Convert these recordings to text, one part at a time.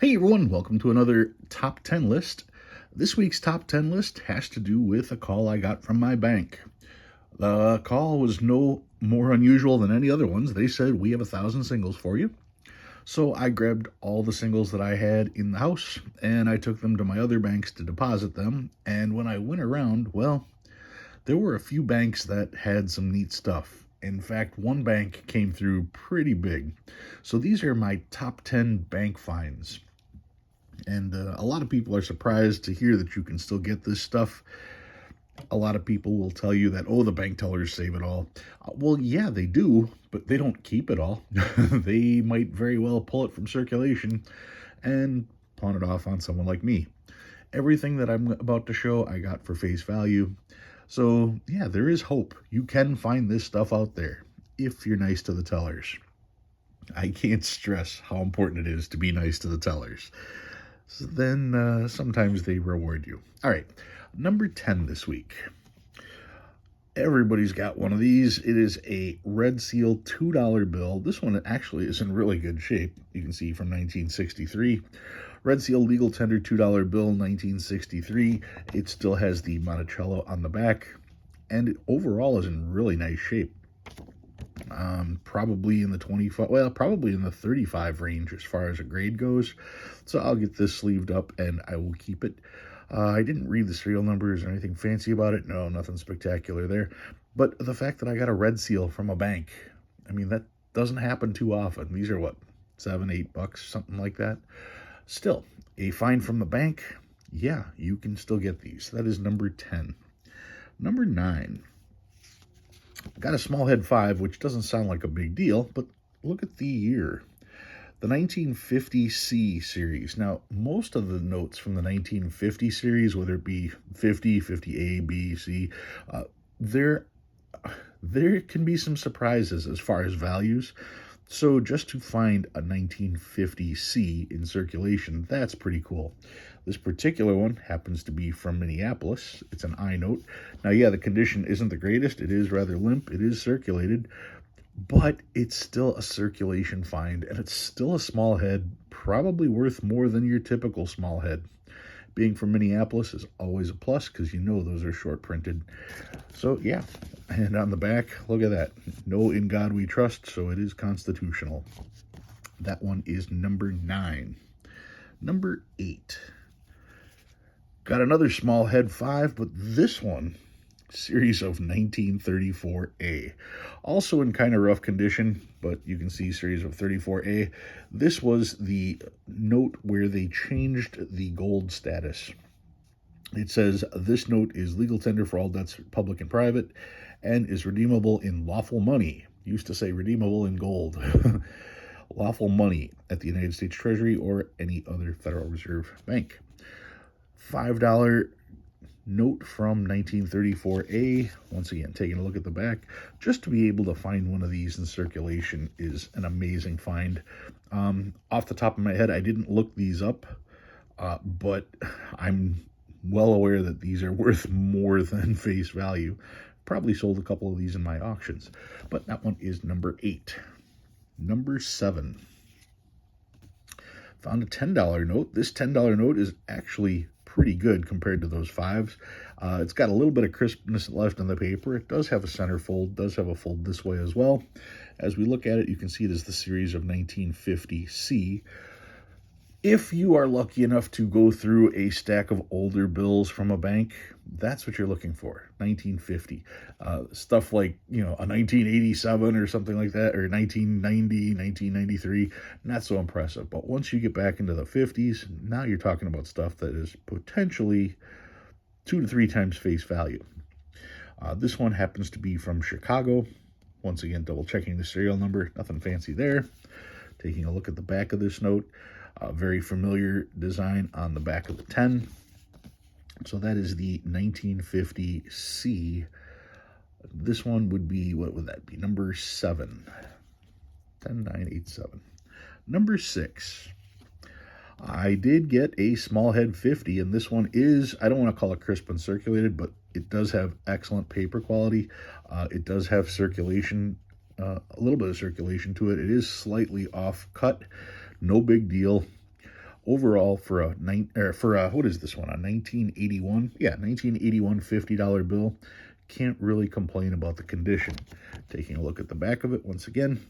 Hey everyone, welcome to another top 10 list. This week's top 10 list has to do with a call I got from my bank. The call was no more unusual than any other ones. They said, "We have 1,000 singles for you." So I grabbed all the singles that I had in the house and I took them to my other banks to deposit them. And when I went around, well, there were a few banks that had some neat stuff. In fact, one bank came through pretty big. So these are my top 10 bank finds. And a lot of people are surprised to hear that you can still get this stuff. A lot of people will tell you that, oh, the bank tellers save it all. Well, yeah, they do, but they don't keep it all. They might very well pull it from circulation and pawn it off on someone like me. Everything that I'm about to show, I got for face value. So, yeah, there is hope. You can find this stuff out there if you're nice to the tellers. I can't stress how important it is to be nice to the tellers. So then sometimes they reward you. All right, number 10 this week. Everybody's got one of these. It is a Red Seal $2 bill. This one actually is in really good shape. You can see from 1963. Red Seal legal tender $2 bill, 1963. It still has the Monticello on the back, and it overall is in really nice shape. Probably in the 25, well, probably in the 35 range as far as a grade goes. So I'll get this sleeved up and I will keep it. I didn't read the serial numbers or anything fancy about it. No, nothing spectacular there. But the fact that I got a Red Seal from a bank, I mean, that doesn't happen too often. These are what, $7-8, something like that. Still, a find from the bank, yeah, you can still get these. That is number 10. Number 9. Got a small head 5, which doesn't sound like a big deal, but look at the year. The 1950 C series. Now, most of the notes from the 1950 series, whether it be 50, 50A, B, C, there can be some surprises as far as values. So just to find a 1950 C in circulation, that's pretty cool. This particular one happens to be from Minneapolis. It's an I note. Now, yeah, the condition isn't the greatest. It is rather limp. It is circulated, but it's still a circulation find, and it's still a small head, probably worth more than your typical small head. Being from Minneapolis is always a plus because you know those are short printed. So, yeah. And on the back, look at that. No In God We Trust, so it is constitutional. That one is number 9. Number 8. Got another small head 5, but this one, series of 1934A. Also in kind of rough condition, but you can see series of 34A. This was the note where they changed the gold status. It says, "This note is legal tender for all debts, public and private, and is redeemable in lawful money." Used to say redeemable in gold. Lawful money at the United States Treasury or any other Federal Reserve Bank. $5 note from 1934A. Once again, taking a look at the back. Just to be able to find one of these in circulation is an amazing find. Off the top of my head, I didn't look these up, but I'm well aware that these are worth more than face value. Probably sold a couple of these in my auctions, but that one is number 8. Number 7. Found a $10 note. This $10 note is actually pretty good compared to those 5s. It's got a little bit of crispness left on the paper. It does have a center fold, does have a fold this way as well. As we look at it, you can see it is the series of 1950 C. If you are lucky enough to go through a stack of older bills from a bank, that's what you're looking for, 1950. Stuff like, a 1987 or something like that, or 1990, 1993, not so impressive. But once you get back into the 50s, now you're talking about stuff that is potentially 2 to 3 times face value. This one happens to be from Chicago. Once again, double checking the serial number, nothing fancy there. Taking a look at the back of this note. Very familiar design on the back of the 10. So that is the 1950 C. This one would be, what would that be? Number 7. 10987. Number 6. I did get a small head 50, and this one is, I don't want to call it crisp and circulated, but it does have excellent paper quality. It does have circulation, a little bit of circulation to it. It is slightly off cut. No big deal. Overall, for a what is this one? A 1981? Yeah, 1981 $50 bill. Can't really complain about the condition. Taking a look at the back of it once again.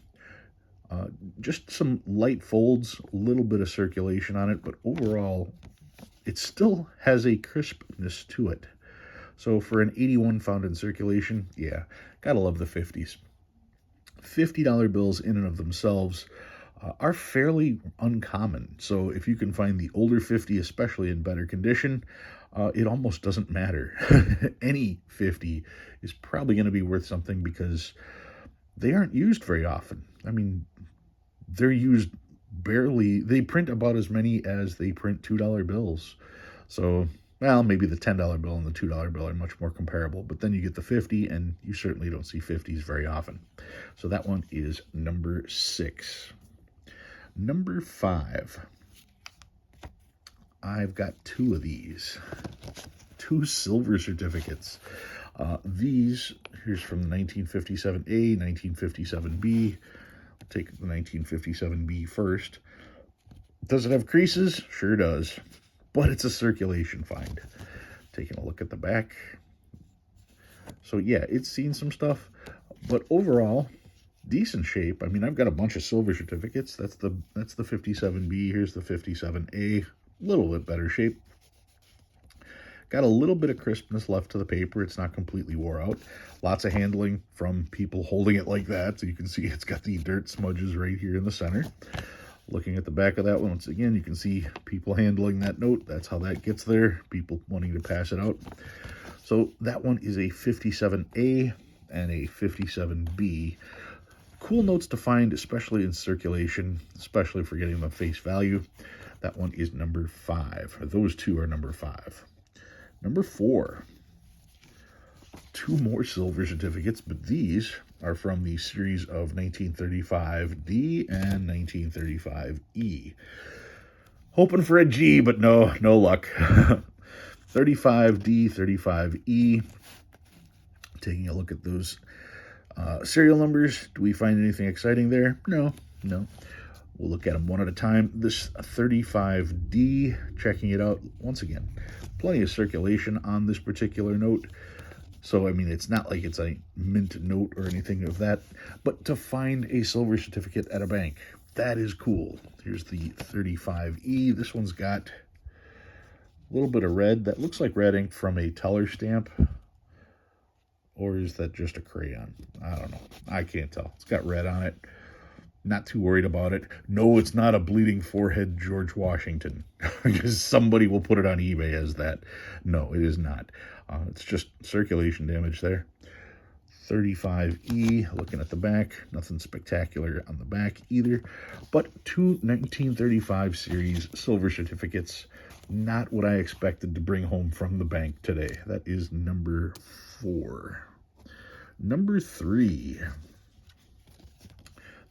Just some light folds, a little bit of circulation on it, but overall, it still has a crispness to it. So for an 81 found in circulation, yeah, gotta love the 50s. $50 bills in and of themselves are fairly uncommon. So if you can find the older 50, especially in better condition, it almost doesn't matter. Any 50 is probably going to be worth something because they aren't used very often. I mean, they're used barely. They print about as many as they print $2 bills. So, well, maybe the $10 bill and the $2 bill are much more comparable, but then you get the 50, and you certainly don't see 50s very often. So that one is number 6. Number 5. I've got 2 of these. 2 silver certificates. These, here's from the 1957A, 1957B. I'll take the 1957B first. Does it have creases? Sure does. But it's a circulation find. Taking a look at the back. So yeah, it's seen some stuff, but overall, decent shape. I mean, I've got a bunch of silver certificates. That's the 57B. Here's the 57A. A little bit better shape. Got a little bit of crispness left to the paper. It's not completely wore out. Lots of handling from people holding it like that. So you can see it's got the dirt smudges right here in the center. Looking at the back of that one, once again, you can see people handling that note. That's how that gets there. People wanting to pass it out. So that one is a 57A and a 57B. Cool notes to find, especially in circulation, especially for getting them face value. That one is number 5. Those 2 are number 5. Number 4. 2 more silver certificates, but these are from the series of 1935D and 1935E. Hoping for a G, but no luck. 35D, 35E. Taking a look at those serial numbers. Do we find anything exciting there? No. We'll look at them one at a time. This 35D, checking it out once again. Plenty of circulation on this particular note. So, I mean, it's not like it's a mint note or anything of that. But to find a silver certificate at a bank, that is cool. Here's the 35E. This one's got a little bit of red. That looks like red ink from a teller stamp. Or is that just a crayon? I don't know. I can't tell. It's got red on it. Not too worried about it. No, it's not a bleeding forehead George Washington. Because somebody will put it on eBay as that. No, it is not. It's just circulation damage there. 35E, looking at the back. Nothing spectacular on the back either. But 2 1935 series silver certificates. Not what I expected to bring home from the bank today. That is number 4. Number 3.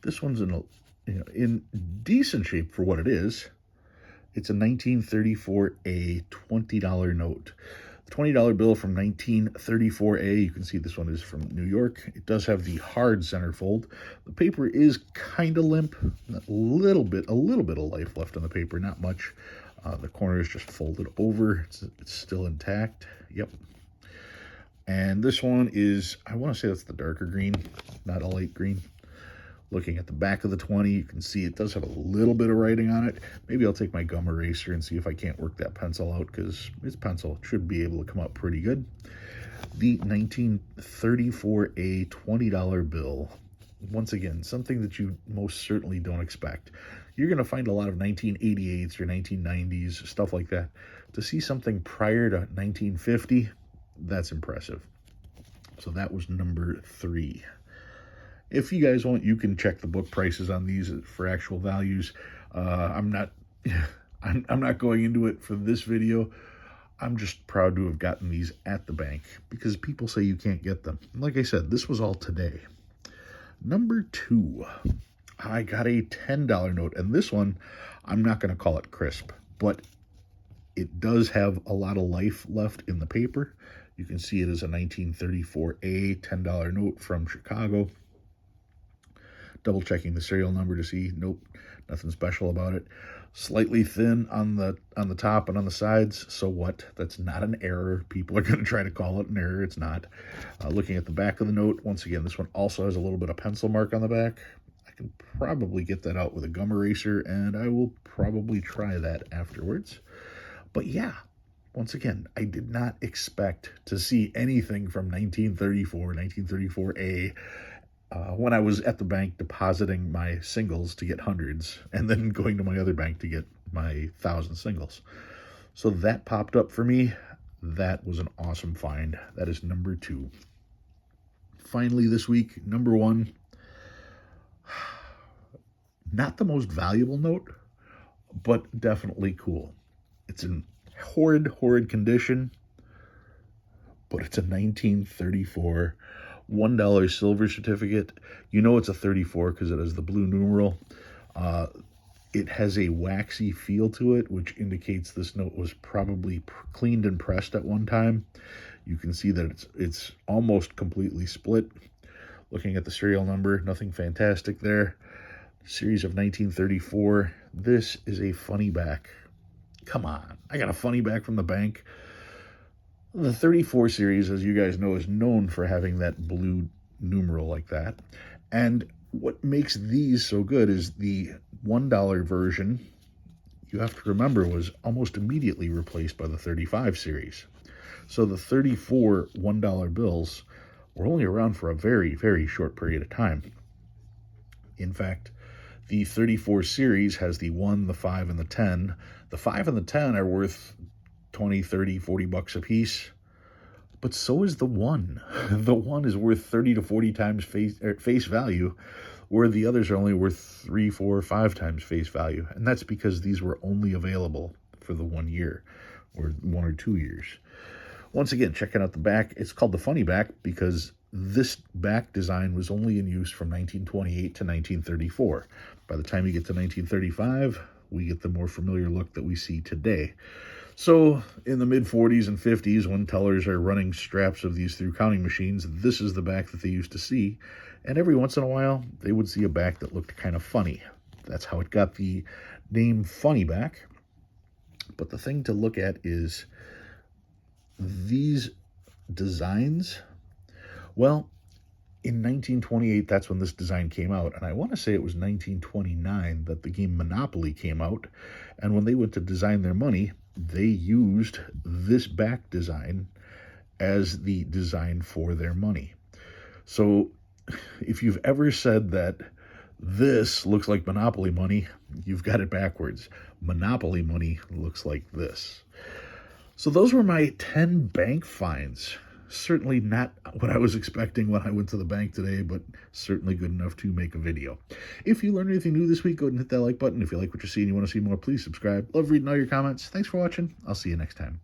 This one's in decent shape for what it is. It's a 1934A $20 note. The $20 bill from 1934A, you can see this one is from New York. It does have the hard centerfold. The paper is kind of limp. A little bit of life left on the paper, not much. The corner is just folded over. It's still intact. Yep. And this one is, I want to say that's the darker green, not a light green. Looking at the back of the 20, you can see it does have a little bit of writing on it. Maybe I'll take my gum eraser and see if I can't work that pencil out, because it's pencil. It should be able to come out pretty good. The 1934A $20 bill. Once again, something that you most certainly don't expect. You're going to find a lot of 1988s or 1990s, stuff like that. To see something prior to 1950, that's impressive. So that was number 3. If you guys want, you can check the book prices on these for actual values. I'm not going into it for this video. I'm just proud to have gotten these at the bank because people say you can't get them. Like I said, this was all today. Number 2, I got a $10 note, and this one, I'm not going to call it crisp, but it does have a lot of life left in the paper. You can see it is a 1934A $10 note from Chicago. Double checking the serial number to see, nope, nothing special about it. Slightly thin on the top and on the sides. So what? That's not an error. People are going to try to call it an error. It's not. Looking at the back of the note, once again, this one also has a little bit of pencil mark on the back. I can probably get that out with a gum eraser, and I will probably try that afterwards. But yeah, once again, I did not expect to see anything from 1934, 1934A, when I was at the bank depositing my singles to get hundreds, and then going to my other bank to get my 1,000 singles. So that popped up for me. That was an awesome find. That is number 2. Finally this week, number 1. Not the most valuable note, but definitely cool. It's in horrid condition, but it's a 1934 $1 silver certificate. You know it's a 34 because it has the blue numeral. It has a waxy feel to it, which indicates this note was probably cleaned and pressed at one time. You can see that it's almost completely split. Looking at the serial number, nothing fantastic there. Series of 1934. This is a funny back. Come on, I got a funny back from the bank. The 34 series, as you guys know, is known for having that blue numeral like that. And what makes these so good is the $1 version, you have to remember, was almost immediately replaced by the 35 series. So the 34 $1 bills were only around for a very, very short period of time. In fact, the 34 series has the 1, the 5, and the 10. The 5 and the 10 are worth 20, 30, 40 bucks a piece. But so is the 1. The 1 is worth 30 to 40 times face value, where the others are only worth 3, 4, 5 times face value. And that's because these were only available for the 1 year or 1 or 2 years. Once again, checking out the back, it's called the funny back because this back design was only in use from 1928 to 1934. By the time you get to 1935, we get the more familiar look that we see today. So in the mid-40s and 50s, when tellers are running straps of these through counting machines, this is the back that they used to see. And every once in a while, they would see a back that looked kind of funny. That's how it got the name Funny Back. But the thing to look at is these designs. Well, in 1928, that's when this design came out. And I want to say it was 1929 that the game Monopoly came out. And when they went to design their money, they used this back design as the design for their money. So if you've ever said that this looks like Monopoly money, you've got it backwards. Monopoly money looks like this. So those were my 10 bank finds. Certainly not what I was expecting when I went to the bank today, but certainly good enough to make a video. If you learned anything new this week, go ahead and hit that like button. If you like what you see and you want to see more, please subscribe. Love reading all your comments. Thanks for watching. I'll see you next time.